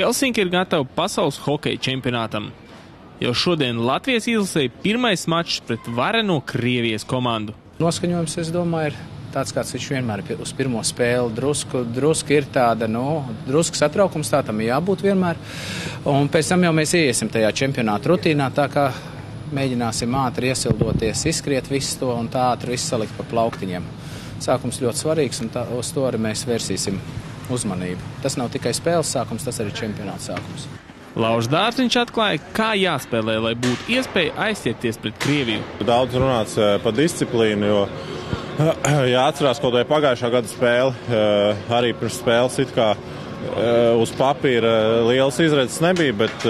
Helsinki ir gatava pasaules hokeja čempionātam. Jau šodien Latvijas izlasēja pirmais mačs pret vareno Krievijas komandu. Noskaņojums, es domāju, ir tāds, kāds viņš vienmēr ir uz pirmo spēli. Drusku ir tāda, drusku satraukums, tā tam jābūt vienmēr. Un pēc tam jau mēs iesim tajā čempionāta rutīnā, tā kā mēģināsim ātri iesildoties, izskriet visu to un tā ātri visu salikt pa plauktiņiem. Sākums ļoti svarīgs un uz to arī mēs vērsīsim uzmanību. Tas nav tikai spēles sākums, tas arī čempionāta sākums. Lauris Dārziņš atklāja, kā jāspēlē, lai būtu iespēja aizsieties pret Krieviju. Daudz runāts par disciplīnu, jo jāatcerās kaut vai pagājušā gada spēle, arī pirms spēles it kā uz papīra lielas izredzes nebija, bet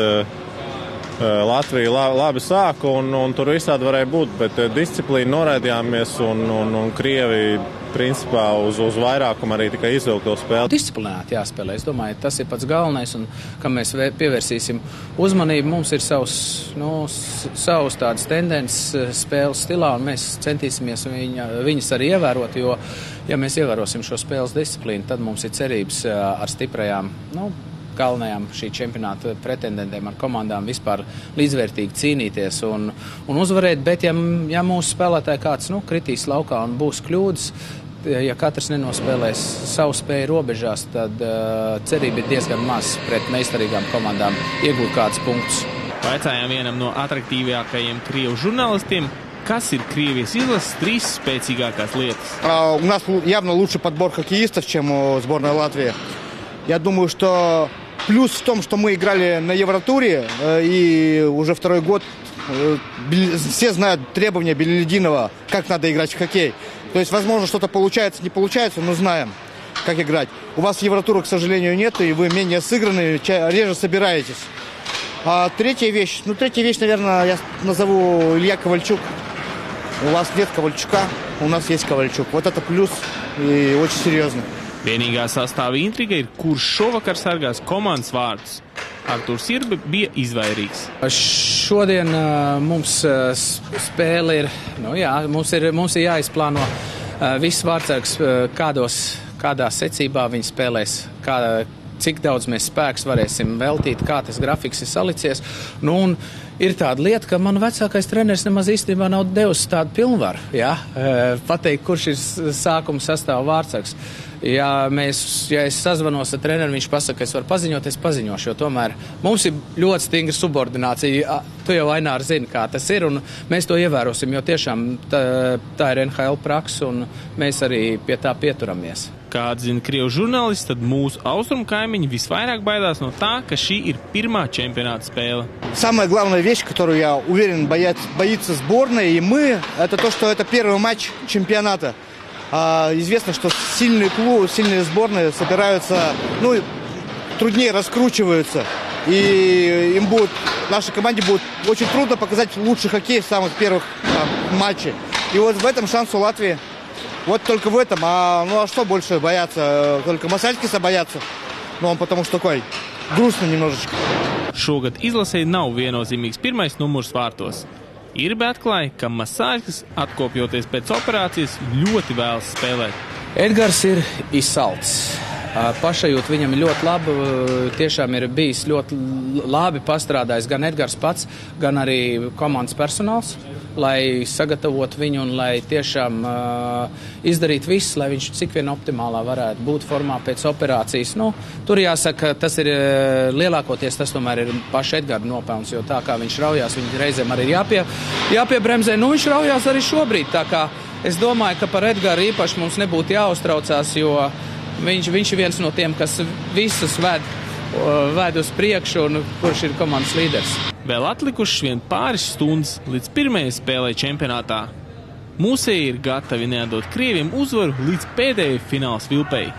Latvija labi sāka un tur visādi varēja būt, bet disciplīnu noraidījāmies un Krievija principā uz vairākumu arī tikai izvilkt to spēli. Disciplinēti jāspēlē. Es domāju, tas ir pats galvenais, un kam mēs pievērsīsim uzmanību, mums ir savs tādas tendences spēles stilā, un mēs centīsimies viņas arī ievērot, jo, ja mēs ievērosim šo spēles disciplīnu, tad mums ir cerības ar stiprajām, galvenajām šī čempionāta pretendentiem ar komandām vispār līdzvērtīgi cīnīties un uzvarēt, bet ja mūsu spēlētāji kāds kritīs laukā un būs kļūdas, ja katrs nenospēlēs savu spēju robežās, tad cerība ir diezgan maz pret meistarīgām komandām iegūt kādus punktus. Vaicājām vienam no atraktīvākajiem krievu žurnālistiem, kas ir Krievijas izlases 3 спецīgākās lietas. У нас явно лучше подбор хоккеистов, чем у сборной Латвии. Я думаю, что плюс в том, что мы играли на Евротуре, и уже второй год все знают требования Белелединова, как надо играть в хоккей. То есть, возможно, что-то получается, не получается, но знаем, как играть. У вас Евротура, к сожалению, нет, и вы менее сыграны, реже собираетесь. А третья вещь, наверное, я назову Илья Ковальчук. У вас нет Ковальчука, у нас есть Ковальчук. Вот это плюс и очень серьезно. Vienīgā sastāva intriga ir, kurš šovakar sargās komandas vārdus. Arturs Irbe bija izvairīgs. Šodien mums spēle ir, mums ir jāizplāno viss vārdsargs, kādā secībā viņi spēlēs, cik daudz mēs spēks varēsim veltīt, kā tas grafiks ir salicies. Un ir tāda lieta, ka man vecākais treneris nemaz īstenībā nav devis tādu pilnvaru, pateikt, kurš ir sākuma sastāva vārdsargs. Ja es sazvanos ar treneru, viņš pasaka, ka es varu paziņot, es paziņošu, jo tomēr mums ir ļoti stingra subordinācija. Tu jau, Ainār, zini, kā tas ir, un mēs to ievērosim, jo tiešām tā ir NHL praksa, un mēs arī pie tā pieturamies. Kā atzina krievu žurnālisti, tad mūsu austrumu kaimiņi visvairāk baidās no tā, ka šī ir pirmā čempionāta spēle. Самая главная вещь, которую, я уверен, боится сборная и мы, это то, что это первый матч чемпионата. Известно, что сильные клубы, сильные сборные собираются, труднее раскручиваются. И нашей команде будет очень трудно показать лучший хоккей в самых первых матчах. И вот в этом шанс у Латвии. Вот только в этом. А что больше бояться? Только Masāļskis бояться. Он потому что такой грустный немножечко. Šogad izlasē nav viennozīmīgs pirmais numurs vārtos. Irbe atklāja, ka Masāļskis, atkopjoties pēc operācijas, ļoti vēlas spēlēt. Edgars ir izsalcis. Pašajūt viņam ļoti labi, tiešām ir bijis ļoti labi pastrādājis gan Edgars pats, gan arī komandas personāls, lai sagatavotu viņu un lai tiešām izdarītu visu, lai viņš cik vien optimālā varētu būt formā pēc operācijas. Tur jāsaka, tas ir lielākoties, tas tomēr ir paša Edgara nopelns, jo tā kā viņš raujās, viņa reizēm arī jāpiebremzē. Viņš raujās arī šobrīd, tā kā es domāju, ka par Edgaru īpaši mums nebūtu jāuztraucās, jo viņš ir viens no tiem, kas visus ved uz priekšu un kurš ir komandas līderis. Vēl atlikušas vien pāris stundas līdz pirmajai spēlei čempionātā. Mūsēji ir gatavi neatdot Krieviem uzvaru līdz pēdējai fināla svilpei.